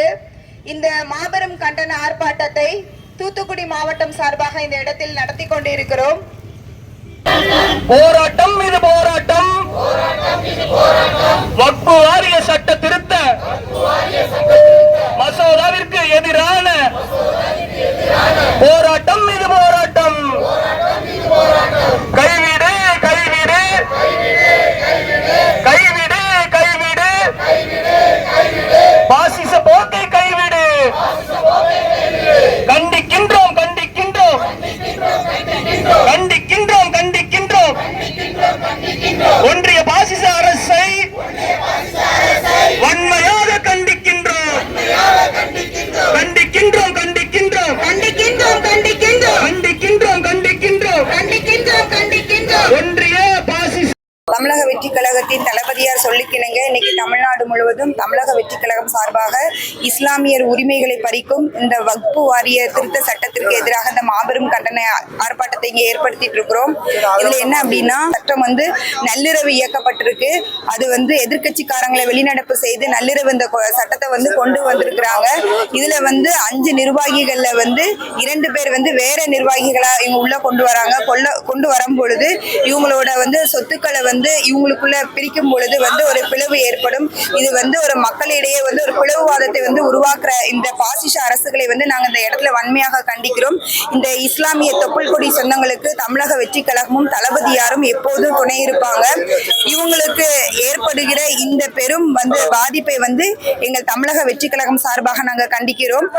முன்னிட்டு இந்த மாபெரும் கண்டன ஆர்ப்பாட்டத்தை தூத்துக்குடி மாவட்டம் சார்பாக இந்த இடத்தில் நடத்தி கொண்டிருக்கிறோம். போராட்டம் இது போராட்டம், வக்ஃபு வாரிய சட்ட திருத்த மசோதாவிற்கு எதிரான போராட்டம் இது போராட்டம். கைவிடு கைவிடு கைவிடு கைவிடு, பாசிச போக்கை கைவிடு. கண்டிக்கின்றோம் கண்டிக்கின்றோம் கண்டிக்கின்றோம் கண்டிக்கின்றோம் ஒன்றிய பாசிச அரசை வன்மையாக கண்டிக்கின்றோம் கண்டிக்கின்றோம் கண்டிக்கின்றோம் கண்டிக்கின்றோம் கண்டிக்கின்றோம் கண்டிக்கின்றோம் கண்டிக்கின்றோம் ஒன்றிய பாசிச. தமிழக வெற்றி கழகத்தின் தளபதியார் சொல்லிக்கிணங்க இன்னைக்கு தமிழ்நாடு முழுவதும் தமிழக வெற்றி கழகம் சார்பாக இஸ்லாமியர் உரிமைகளை பறிக்கும் இந்த வக்ஃபு வாரிய திருத்த சட்டத்திற்கு எதிராக இந்த மாபெரும் கண்டன ஆர்ப்பாட்டத்தை இங்கே ஏற்படுத்திட்டு இருக்கிறோம். இதுல என்ன அப்படின்னா, சட்டம் நள்ளிரவு இயக்கப்பட்டிருக்கு. அது எதிர்கட்சிக்காரங்களை வெளிநடப்பு செய்து நள்ளிரவு இந்த சட்டத்தை கொண்டு வந்திருக்கிறாங்க. இதுல 5 நிர்வாகிகள்ல 2 பேர் வேற நிர்வாகிகளா இவங்க உள்ள கொண்டு வரும் பொழுது இவங்களோட சொத்துக்களை இவங்களுக்குள்ள பிரிக்கும் பொழுது ஒரு பிளவு ஏற்படும். இது ஒரு மக்களிடையே ஒரு பிளவுவாதத்தை உருவாக்குற இந்த பாசிச அரசுகளை நாங்க இந்த இடத்துல வன்மையாக கண்டிக்கிறோம். இந்த இஸ்லாமிய தொப்புள் கொடி சொந்தங்களுக்கு தமிழக வெற்றி கழகமும் தளபதியாரும் எப்போதும் துணை இருப்பாங்க. இவங்களுக்கு ஏற்படுகிற இந்த பெரும் பாதிப்பை எங்கள் தமிழக வெற்றி கழகம் சார்பாக நாங்க கண்டிக்கிறோம்.